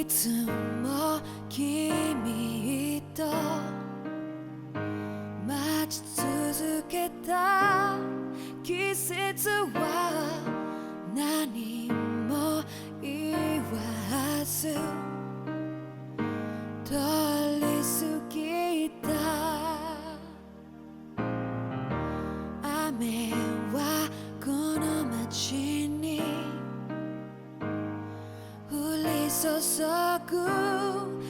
つも君と待ち続けた季節は何も言わず通り過ぎた。雨はこの街に降り注ぐ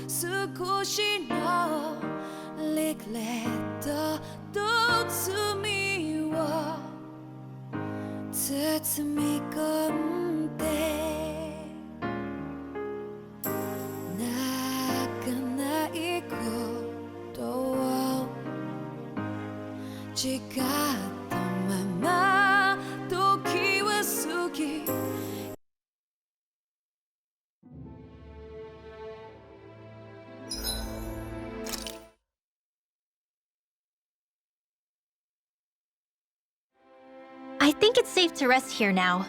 少しのリグレットと罪を包み込んで泣かないことを誓ったまま時は過ぎ。I think it's safe to rest here now.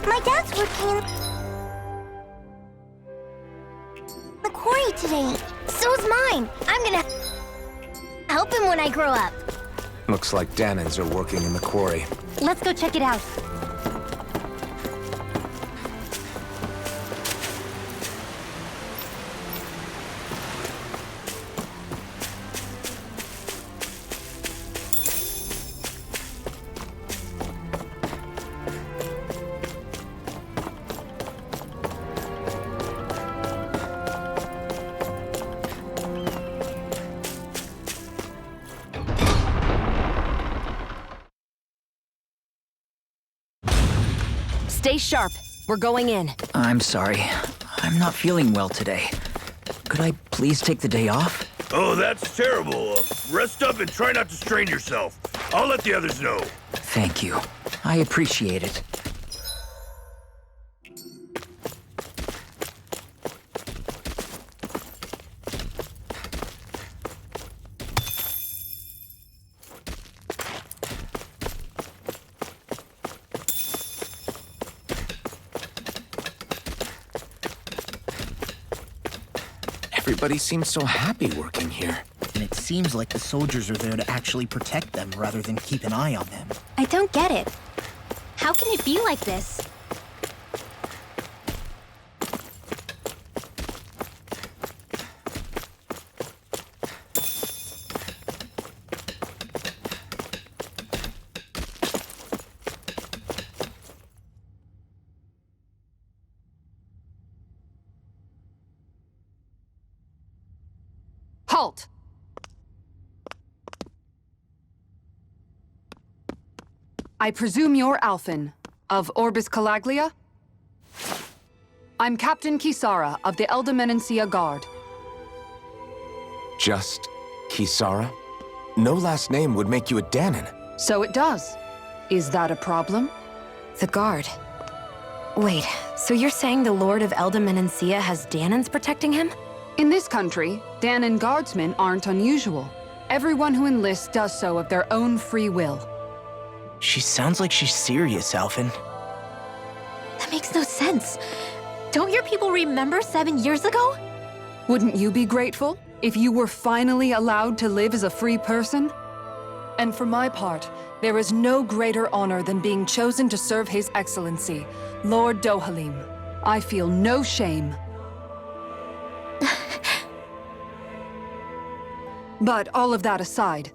My dad's working the quarry today. So is mine. I'm gonna help him when I grow up. Looks like Danins are working in the quarry. Let's go check it out. Stay sharp. We're going in. I'm sorry. I'm not feeling well today. Could I please take the day off? Oh, that's terrible. Rest up and try not to strain yourself. I'll let the others know. Thank you. I appreciate it. Everybody seems so happy working here. And it seems like the soldiers are there to actually protect them rather than keep an eye on them. I don't get it. How can it be like this? Halt! I presume you're Alphen, of Orbis Calaglia? I'm Captain Kisara of the Eldermenencia Guard. Just Kisara? No last name would make you a Danin. So it does. Is that a problem? The Guard. Wait, so you're saying the Lord of Eldermenencia has Danins protecting him? In this country, Danin guardsmen aren't unusual. Everyone who enlists does so of their own free will. She sounds like she's serious, Alphen. That makes no sense. Don't your people remember 7 years ago? Wouldn't you be grateful if you were finally allowed to live as a free person? And for my part, there is no greater honor than being chosen to serve His Excellency, Lord Dohalim. I feel no shame. But all of that aside,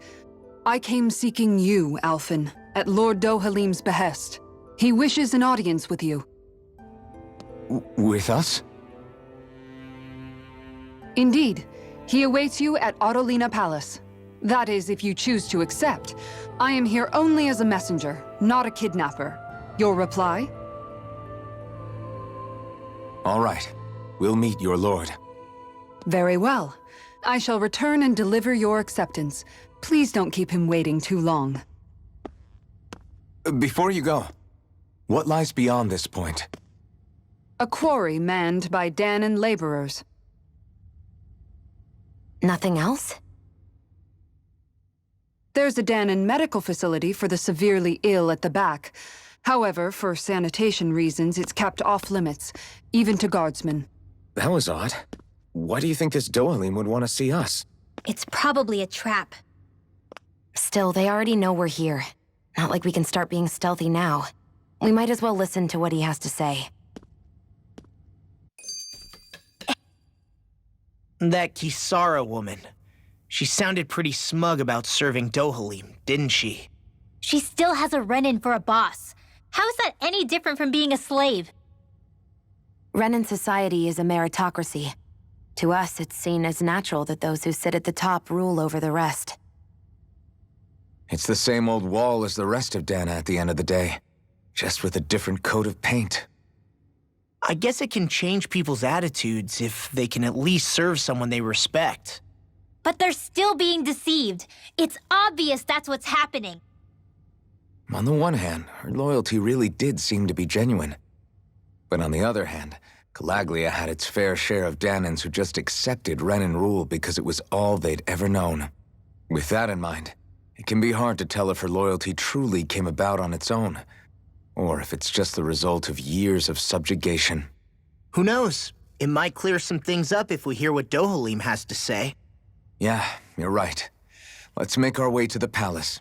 I came seeking you, Alphen, at Lord Dohalim's behest. He wishes an audience with you. With us? Indeed. He awaits you at Autolina Palace. That is, if you choose to accept. I am here only as a messenger, not a kidnapper. Your reply? All right. We'll meet your lord. Very well. I shall return and deliver your acceptance. Please don't keep him waiting too long. Before you go, what lies beyond this point? A quarry manned by Danon laborers. Nothing else? There's a Danon medical facility for the severely ill at the back. However, for sanitation reasons, it's kept off-limits, even to guardsmen. That was odd. Why do you think this Dohalim would want to see us? It's probably a trap. Still, they already know we're here. Not like we can start being stealthy now. We might as well listen to what he has to say. That Kisara woman. She sounded pretty smug about serving Dohalim, didn't she? She still has a run-in for a boss. How is that any different from being a slave? Renan society is a meritocracy. To us, it's seen as natural that those who sit at the top rule over the rest. It's the same old wall as the rest of Dana at the end of the day, just with a different coat of paint. I guess it can change people's attitudes if they can at least serve someone they respect. But they're still being deceived. It's obvious that's what's happening. On the one hand, her loyalty really did seem to be genuine. But on the other hand, Calaglia had its fair share of Danons who just accepted Renan rule because it was all they'd ever known. With that in mind, it can be hard to tell if her loyalty truly came about on its own, or if it's just the result of years of subjugation. Who knows? It might clear some things up if we hear what Dohalim has to say. Yeah, you're right. Let's make our way to the palace.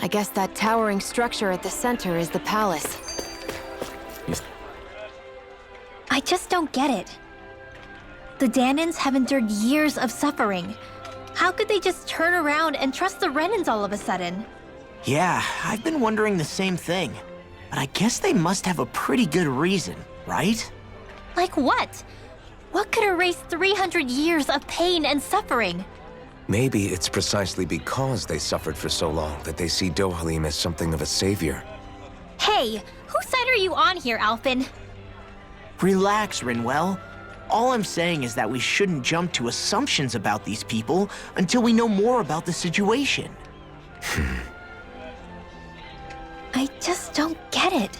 I guess that towering structure at the center is the palace. I just don't get it. The Danons have endured years of suffering. How could they just turn around and trust the Renans all of a sudden? Yeah, I've been wondering the same thing. But I guess they must have a pretty good reason, right? Like what? What could erase 300 years of pain and suffering? Maybe it's precisely because they suffered for so long that they see Dohalim as something of a savior. Hey, whose side are you on here, Alphen? Relax, Rinwell. All I'm saying is that we shouldn't jump to assumptions about these people until we know more about the situation. I just don't get it.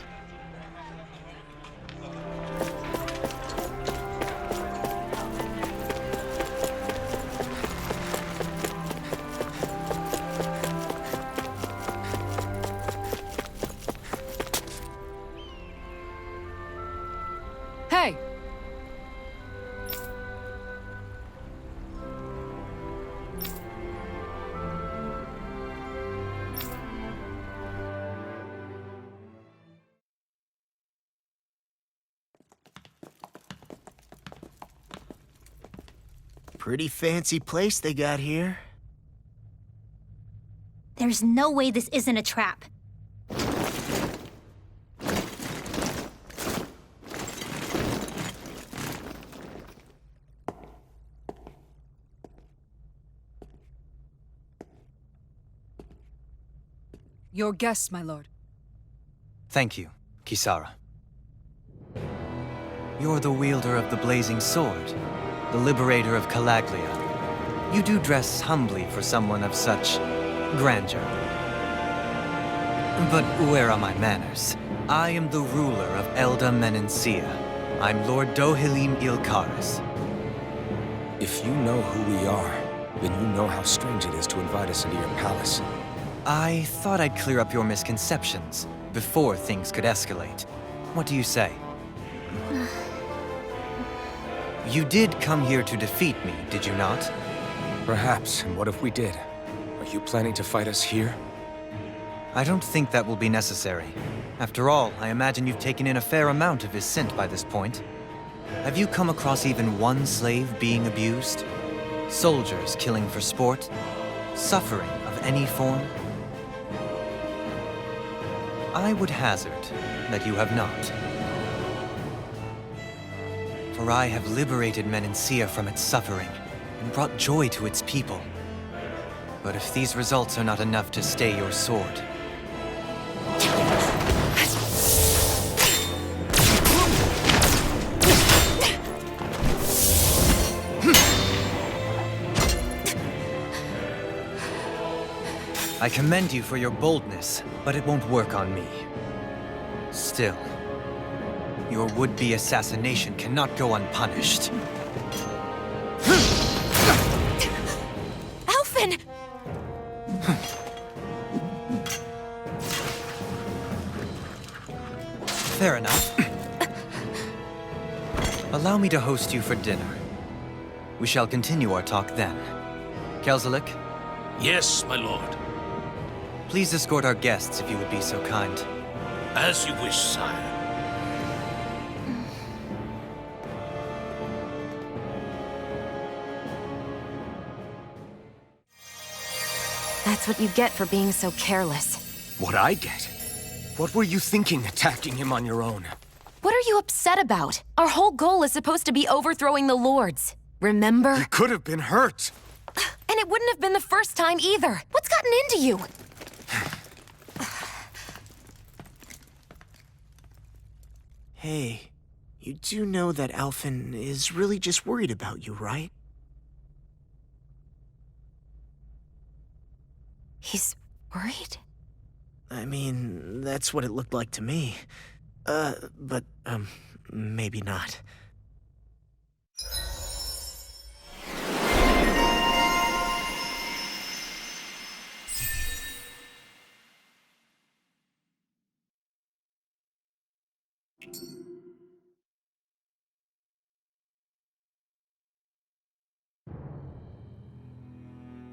Hey! Pretty fancy place they got here. There's no way this isn't a trap. Your guest, my lord. Thank you, Kisara. You're the wielder of the blazing sword, the liberator of Calaglia. You do dress humbly for someone of such grandeur. But where are my manners? I am the ruler of Elda Menencia. I'm Lord Dohilim Ilkaris. If you know who we are, then you know how strange it is to invite us into your palace. I thought I'd clear up your misconceptions before things could escalate. What do you say? You did come here to defeat me, did you not? Perhaps, and what if we did? Are you planning to fight us here? I don't think that will be necessary. After all, I imagine you've taken in a fair amount of his scent by this point. Have you come across even one slave being abused? Soldiers killing for sport? Suffering of any form? I would hazard that you have not. For I have liberated Menancia from its suffering and brought joy to its people. But if these results are not enough to stay your sword, I commend you for your boldness, but it won't work on me. Still, your would-be assassination cannot go unpunished. Alphen! Fair enough. Allow me to host you for dinner. We shall continue our talk then. Kelzelik? Yes, my lord. Please escort our guests if you would be so kind. As you wish, sire. That's what you get for being so careless. What I get? What were you thinking, attacking him on your own? What are you upset about? Our whole goal is supposed to be overthrowing the lords. Remember? He could have been hurt. And it wouldn't have been the first time either. What's gotten into you? Hey, you do know that Alphen is really just worried about you, right? He's worried? I mean, that's what it looked like to me. But maybe not.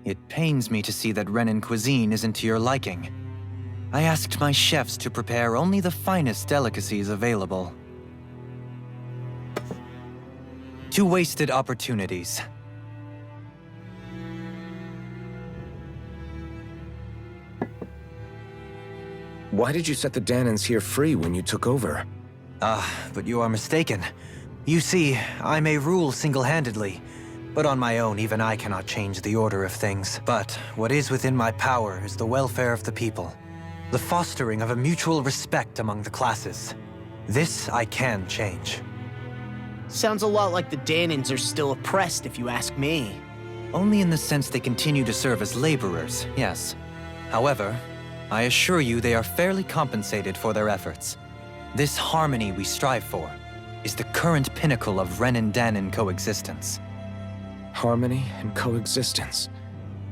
It pains me to see that Renan cuisine isn't to your liking. I asked my chefs to prepare only the finest delicacies available. 2 wasted opportunities. Why did you set the Danans here free when you took over? But you are mistaken. You see, I may rule single-handedly, but on my own, even I cannot change the order of things. But what is within my power is the welfare of the people. The fostering of a mutual respect among the classes. This I can change. Sounds a lot like the Danans are still oppressed, if you ask me. Only in the sense they continue to serve as laborers, yes. However, I assure you they are fairly compensated for their efforts. This harmony we strive for is the current pinnacle of Renan-Danan coexistence. Harmony and coexistence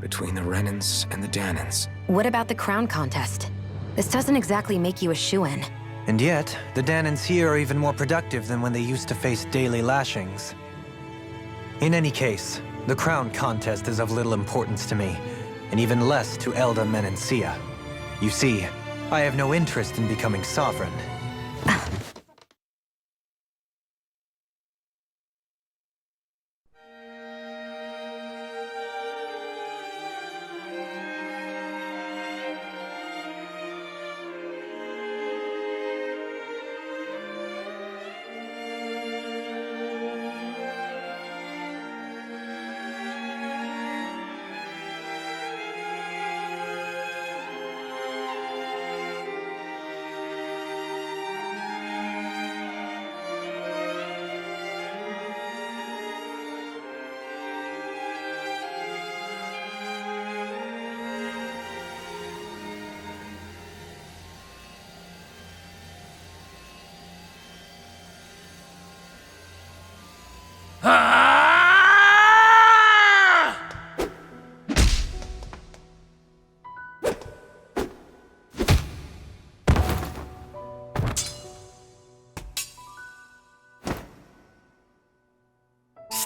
between the Renans and the Danans. What about the crown contest? This doesn't exactly make you a shoo-in. And yet, the Danans here are even more productive than when they used to face daily lashings. In any case, the crown contest is of little importance to me, and even less to Elda Menancia. You see, I have no interest in becoming sovereign.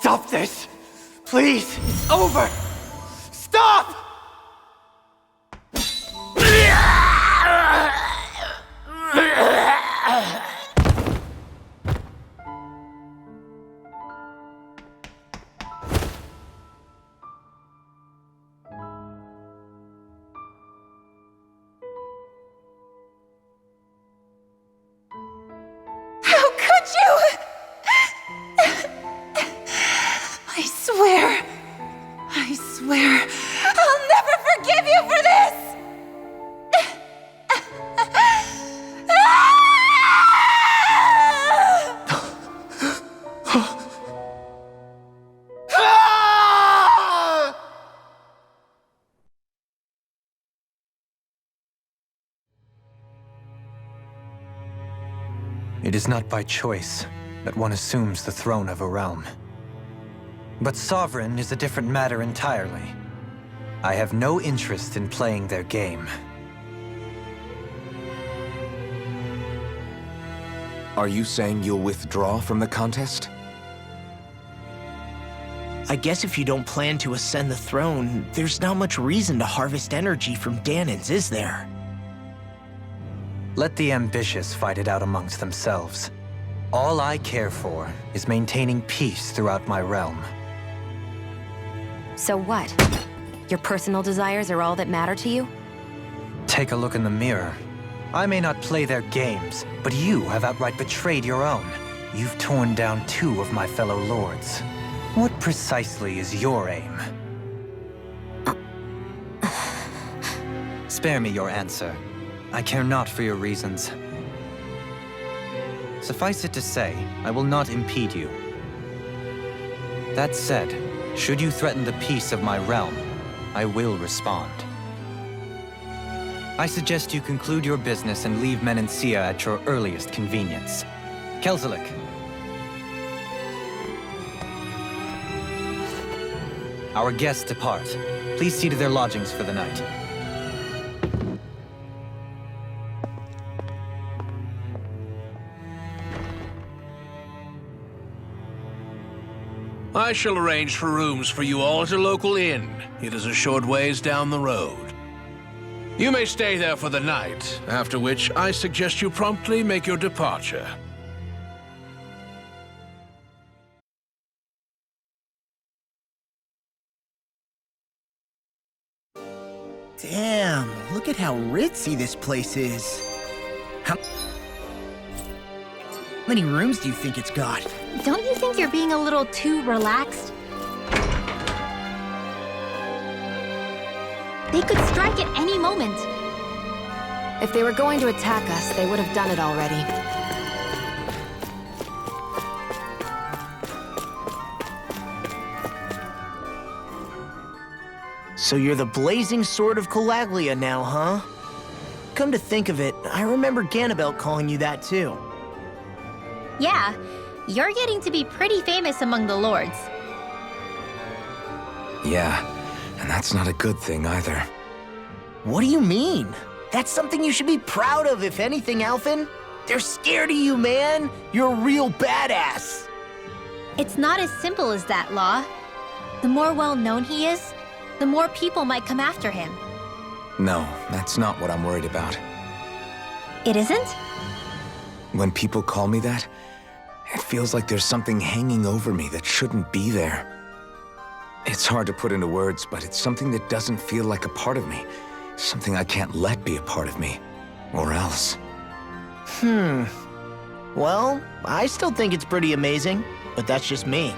Stop this! Please! It's over! Stop! How could you? I swear, I'll never forgive you for this! It is not by choice that one assumes the throne of a realm. But sovereign is a different matter entirely. I have no interest in playing their game. Are you saying you'll withdraw from the contest? I guess if you don't plan to ascend the throne, there's not much reason to harvest energy from Danans, is there? Let the ambitious fight it out amongst themselves. All I care for is maintaining peace throughout my realm. So what? Your personal desires are all that matter to you? Take a look in the mirror. I may not play their games, but you have outright betrayed your own. You've torn down 2 of my fellow lords. What precisely is your aim? Spare me your answer. I care not for your reasons. Suffice it to say, I will not impede you. That said, should you threaten the peace of my realm, I will respond. I suggest you conclude your business and leave Menancia at your earliest convenience. Kelzelik. Our guests depart. Please see to their lodgings for the night. I shall arrange for rooms for you all at a local inn. It is a short ways down the road. You may stay there for the night, after which I suggest you promptly make your departure. Damn, look at how ritzy this place is. How many rooms do you think it's got? Don't you think you're being a little too relaxed? They could strike at any moment. If they were going to attack us, they would have done it already. So you're the blazing sword of Calaglia now, huh? Come to think of it, I remember Ganabelt calling you that too. Yeah, you're getting to be pretty famous among the lords. Yeah, and that's not a good thing either. What do you mean? That's something you should be proud of, if anything, Alphen. They're scared of you, man. You're a real badass. It's not as simple as that, Law. The more well-known he is, the more people might come after him. No, that's not what I'm worried about. It isn't? When people call me that, it feels like there's something hanging over me that shouldn't be there. It's hard to put into words, but it's something that doesn't feel like a part of me. Something I can't let be a part of me. Or else. Well, I still think it's pretty amazing, but that's just me.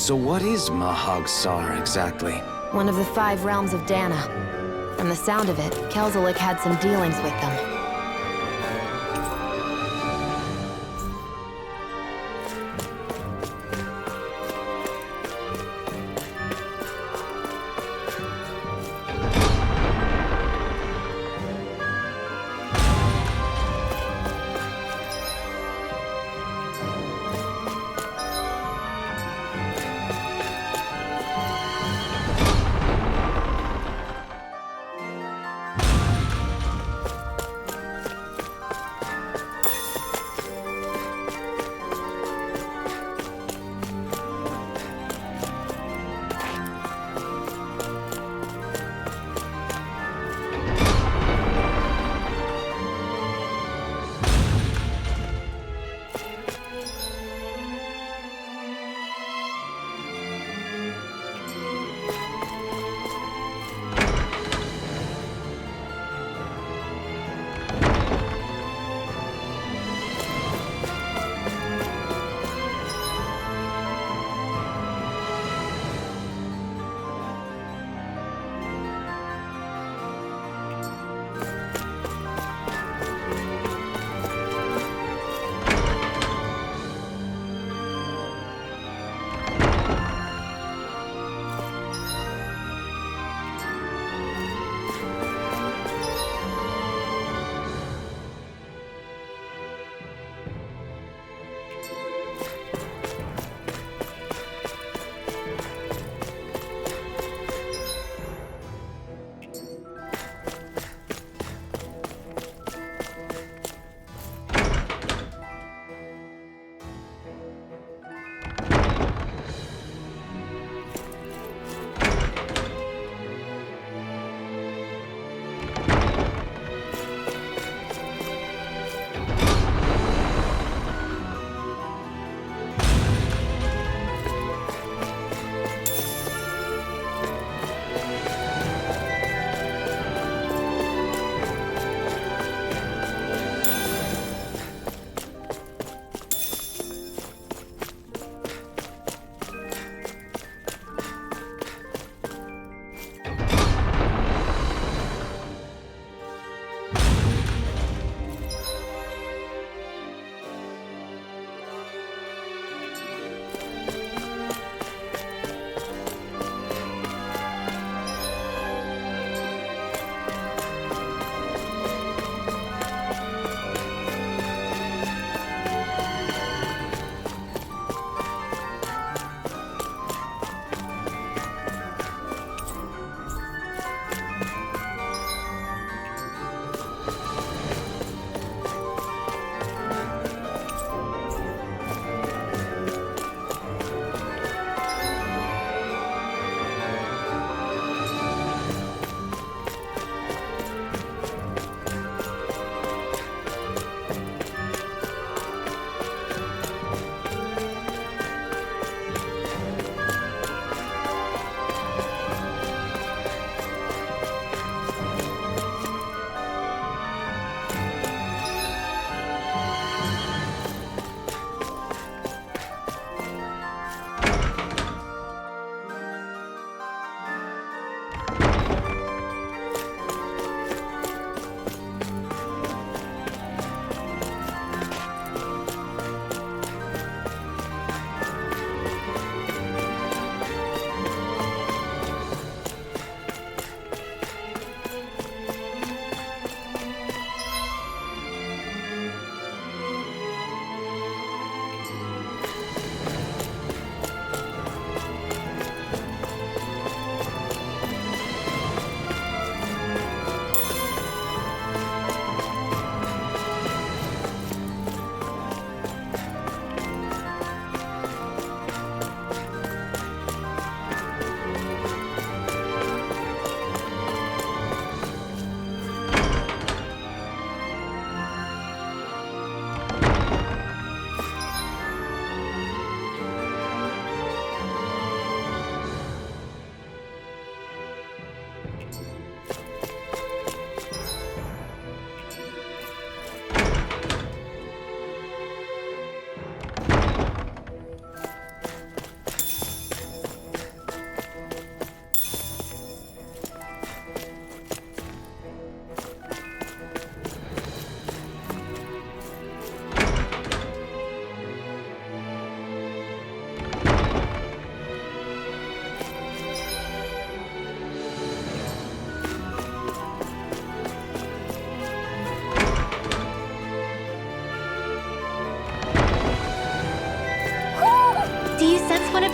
So what is Mahag-Sar exactly? One of the 5 realms of Dana. From the sound of it, Kelzelik had some dealings with them.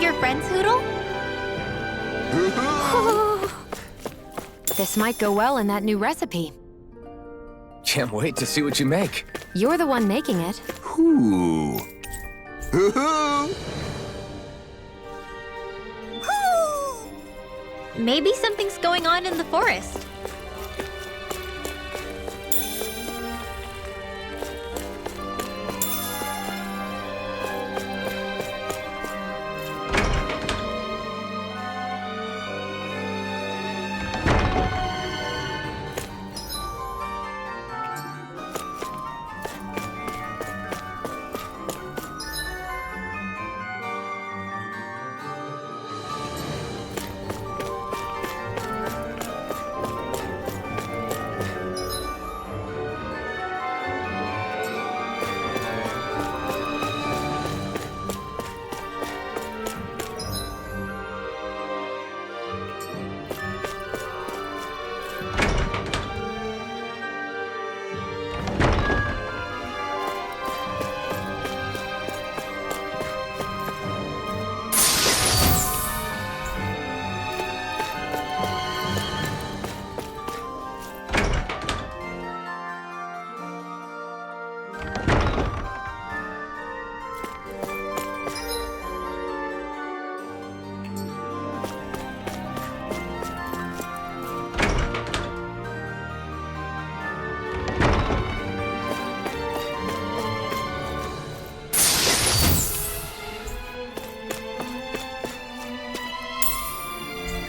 your friends, Hoodle? This might go well in that new recipe. Can't wait to see what you make. You're the one making it. Ooh. Maybe something's going on in the forest.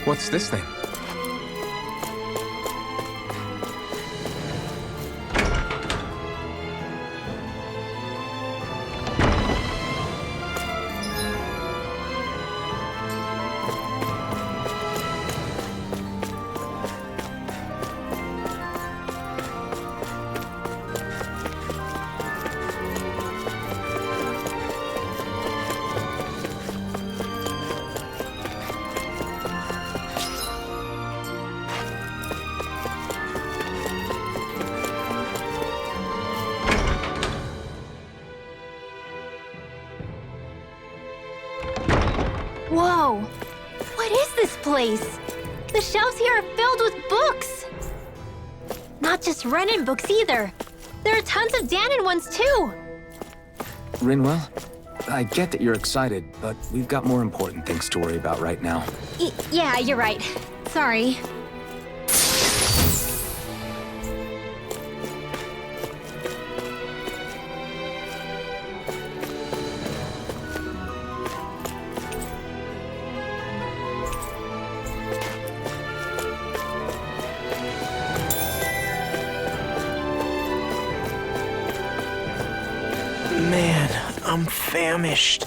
What's this thing? Whoa! What is this place? The shelves here are filled with books! Not just Renin books either. There are tons of Danon ones too! Rinwell, I get that you're excited, but we've got more important things to worry about right now. Yeah, you're right. Sorry. Man, I'm famished.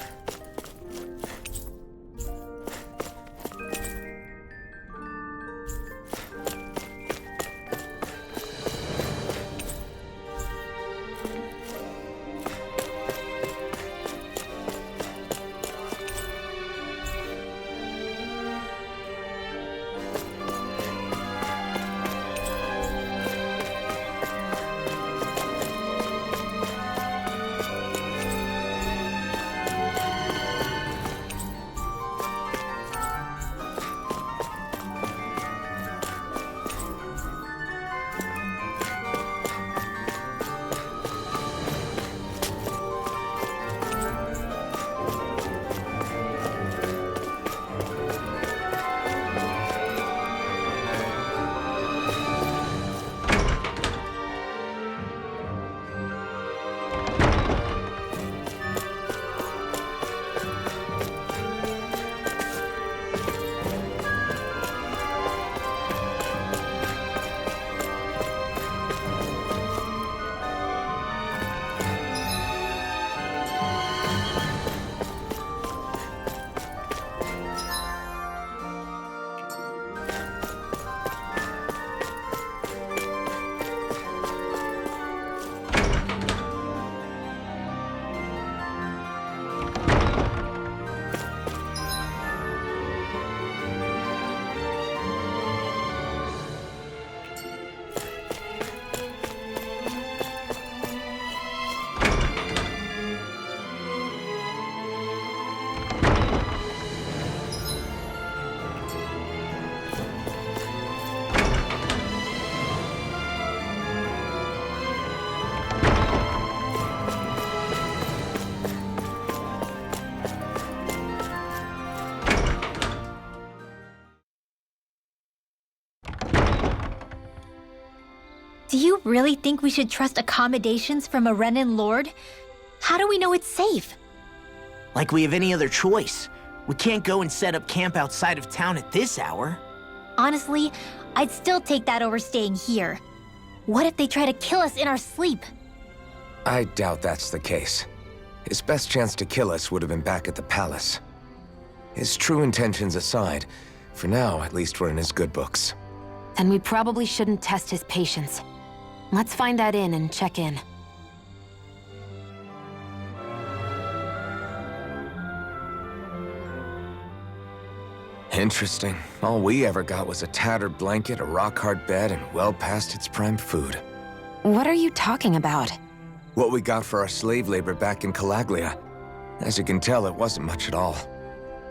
Do you really think we should trust accommodations from a Renin lord? How do we know it's safe? Like we have any other choice. We can't go and set up camp outside of town at this hour. Honestly, I'd still take that over staying here. What if they try to kill us in our sleep? I doubt that's the case. His best chance to kill us would have been back at the palace. His true intentions aside, for now, at least we're in his good books. Then we probably shouldn't test his patience. Let's find that inn and check in. Interesting. All we ever got was a tattered blanket, a rock-hard bed, and well past its prime food. What are you talking about? What we got for our slave labor back in Calaglia. As you can tell, it wasn't much at all.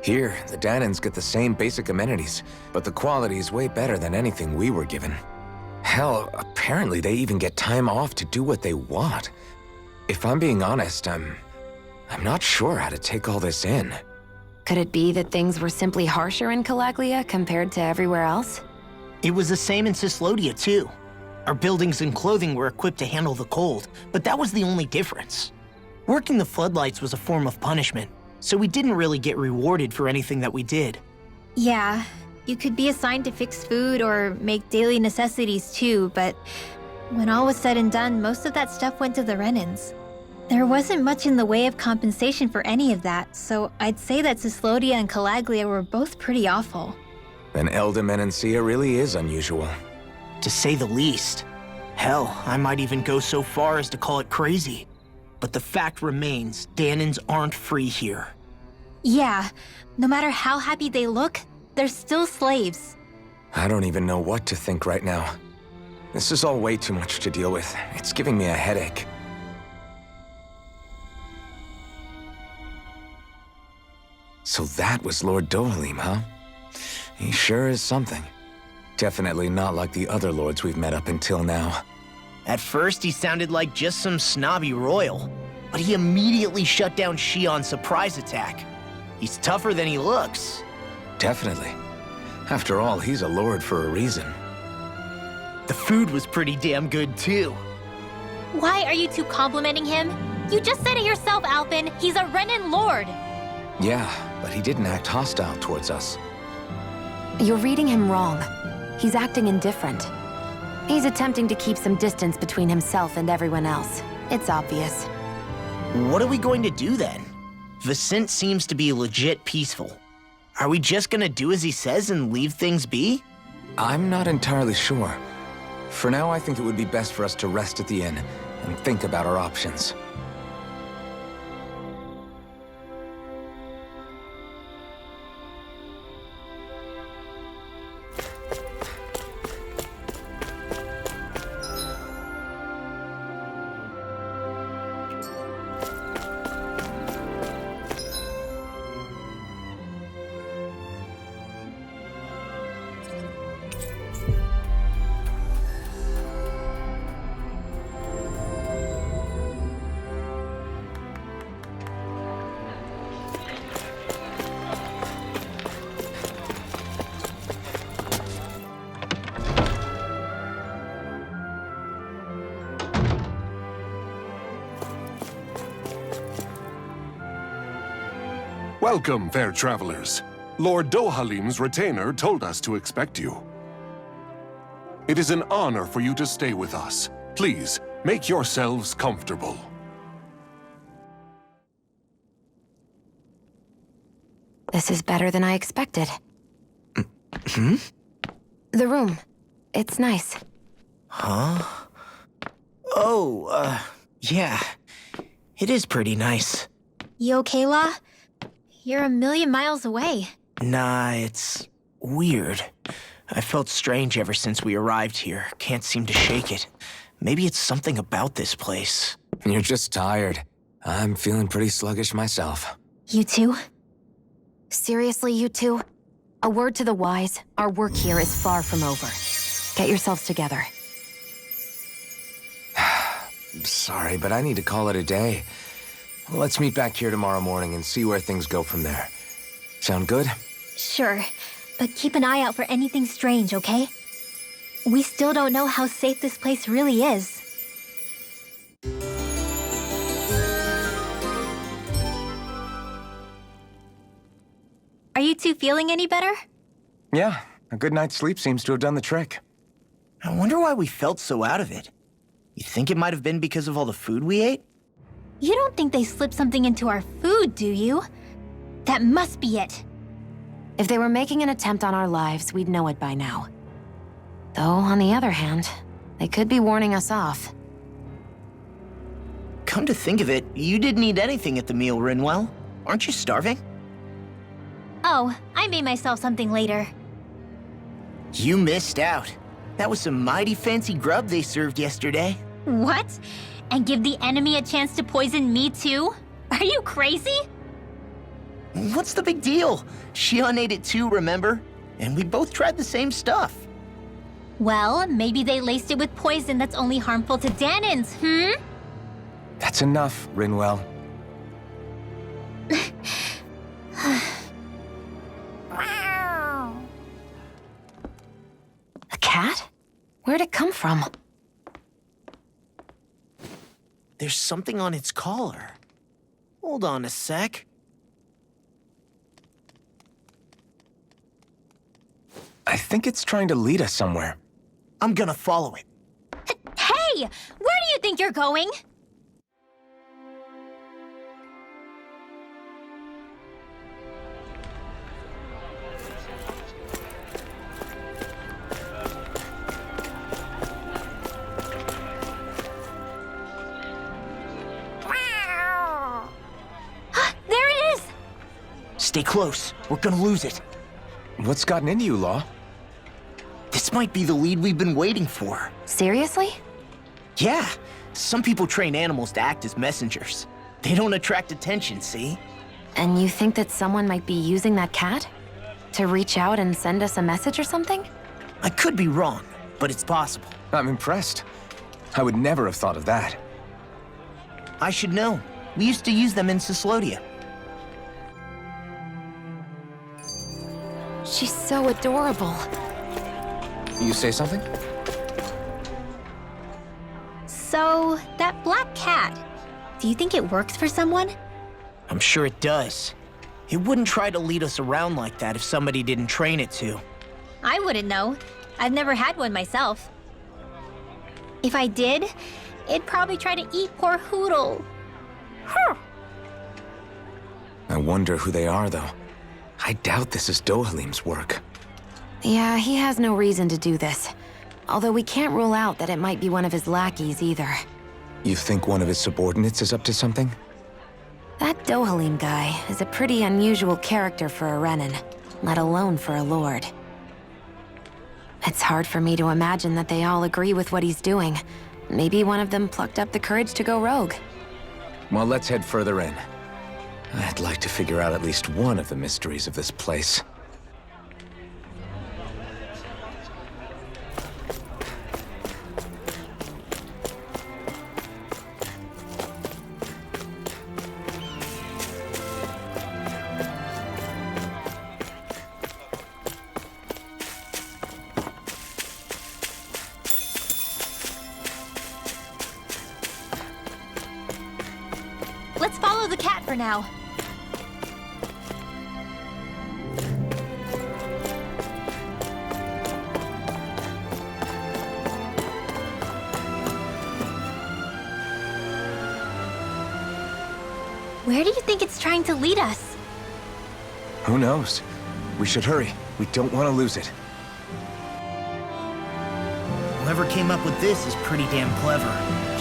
Here, the Danans get the same basic amenities, but the quality is way better than anything we were given. Hell, apparently they even get time off to do what they want. If I'm being honest, I'm not sure how to take all this in. Could it be that things were simply harsher in Calaglia compared to everywhere else? It was the same in Cislodia, too. Our buildings and clothing were equipped to handle the cold, but that was the only difference. Working the floodlights was a form of punishment, so we didn't really get rewarded for anything that we did. Yeah, you could be assigned to fix food or make daily necessities too, but when all was said and done, most of that stuff went to the Renins. There wasn't much in the way of compensation for any of that, so I'd say that Cislodia and Calaglia were both pretty awful. Then Elda Menancia really is unusual. To say the least. Hell, I might even go so far as to call it crazy. But the fact remains, Danans aren't free here. Yeah, no matter how happy they look, they're still slaves. I don't even know what to think right now. This is all way too much to deal with. It's giving me a headache. So that was Lord Dohalim, huh? He sure is something. Definitely not like the other lords we've met up until now. At first, he sounded like just some snobby royal, but he immediately shut down Shion's surprise attack. He's tougher than he looks. Definitely. After all, he's a lord for a reason. The food was pretty damn good, too. Why are you two complimenting him? You just said it yourself, Alpin. He's a Renin lord. Yeah, but he didn't act hostile towards us. You're reading him wrong. He's acting indifferent. He's attempting to keep some distance between himself and everyone else. It's obvious. What are we going to do then? Vicente seems to be legit peaceful. Are we just gonna do as he says and leave things be? I'm not entirely sure. For now, I think it would be best for us to rest at the inn and think about our options. Welcome, fair travelers. Lord Dohalim's retainer told us to expect you. It is an honor for you to stay with us. Please, make yourselves comfortable. This is better than I expected. Hmm? The room. It's nice. Huh? Oh, yeah. It is pretty nice. You okay, La? You're a million miles away. Nah, it's weird. I felt strange ever since we arrived here. Can't seem to shake it. Maybe it's something about this place. You're just tired. I'm feeling pretty sluggish myself. You too? Seriously, you two? A word to the wise, our work here is far from over. Get yourselves together. Sorry, but I need to call it a day. Let's meet back here tomorrow morning and see where things go from there. Sound good? Sure, but keep an eye out for anything strange, okay? we still don't know how safe this place really is. Are you two feeling any better? Yeah, a good night's sleep seems to have done the trick. I wonder why we felt so out of it. You think it might have been because of all the food we ate? You don't think they slipped something into our food, do you? That must be it. If they were making an attempt on our lives, we'd know it by now. Though, on the other hand, they could be warning us off. Come to think of it, you didn't eat anything at the meal, Rinwell. Aren't you starving? Oh, I made myself something later. You missed out. That was some mighty fancy grub they served yesterday. What? And give the enemy a chance to poison me too? Are you crazy? What's the big deal? Shion ate it too, remember? And we both tried the same stuff. Well, maybe they laced it with poison that's only harmful to Danins, That's enough, Rinwell. A cat? Where'd it come from? There's something on its collar. Hold on a sec. I think it's trying to lead us somewhere. I'm gonna follow it. Hey! Where do you think you're going? There it is! Stay close. We're gonna lose it. What's gotten into you, Law? This might be the lead we've been waiting for. Seriously? Yeah. Some people train animals to act as messengers. They don't attract attention, see? And you think that someone might be using that cat? To reach out and send us a message or something? I could be wrong, but it's possible. I'm impressed. I would never have thought of that. I should know. We used to use them in Cyslodia. She's so adorable. You say something? So, that black cat, do you think it works for someone? I'm sure it does. It wouldn't try to lead us around like that if somebody didn't train it to. I wouldn't know. I've never had one myself. If I did, it'd probably try to eat poor Hoodle. I wonder who they are, though. I doubt this is Dohalim's work. Yeah, he has no reason to do this. Although we can't rule out that it might be one of his lackeys either. You think one of his subordinates is up to something? That Dohalim guy is a pretty unusual character for a Renin, let alone for a lord. It's hard for me to imagine that they all agree with what he's doing. Maybe one of them plucked up the courage to go rogue. Well, let's head further in. I'd like to figure out at least one of the mysteries of this place. Let's follow the cat for now. Where do you think it's trying to lead us? Who knows? We should hurry. We don't want to lose it. Whoever came up with this is pretty damn clever.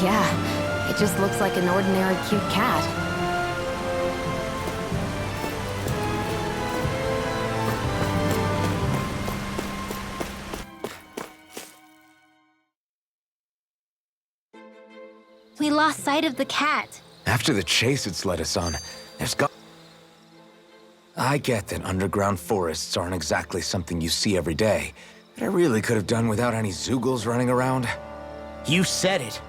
Yeah, it just looks like an ordinary cute cat. We lost sight of the cat. After the chase it's led us on, there's got... I get that underground forests aren't exactly something you see every day, but I really could have done without any Zeugles running around. You said it.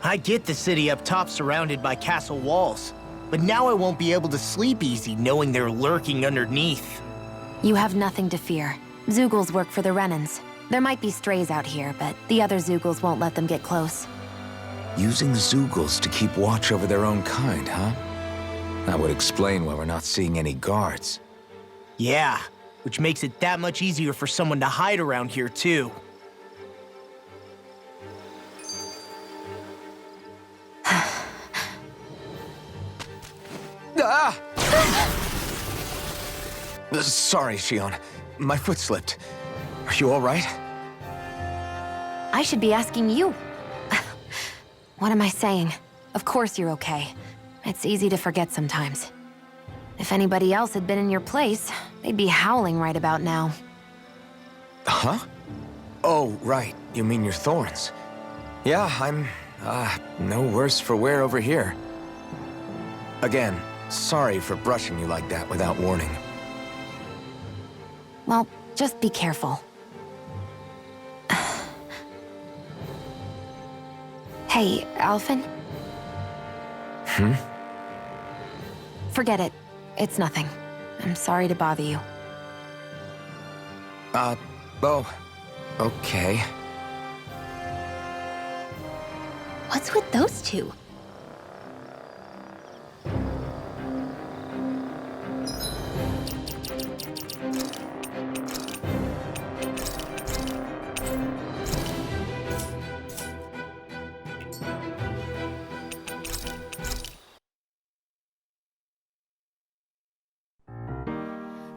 I get the city up top surrounded by castle walls, but now I won't be able to sleep easy knowing they're lurking underneath. You have nothing to fear. Zeugles work for the Renins. There might be strays out here, but the other Zeugles won't let them get close. Using Zeugles to keep watch over their own kind, huh? That would explain why we're not seeing any guards. Yeah, which makes it that much easier for someone to hide around here, too. Ah! Sorry, Shion. My foot slipped. Are you all right? I should be asking you. What am I saying? Of course you're okay. It's easy to forget sometimes. If anybody else had been in your place, they'd be howling right about now. Huh? Oh, right. You mean your thorns. Yeah, I'm, no worse for wear over here. Again, sorry for brushing you like that without warning. Well, just be careful. Hey, Alphen? Forget it. It's nothing. I'm sorry to bother you. Oh, okay. What's with those two? "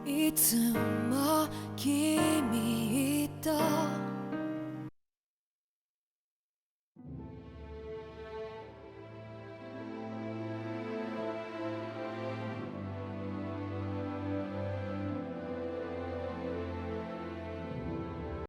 いつも君と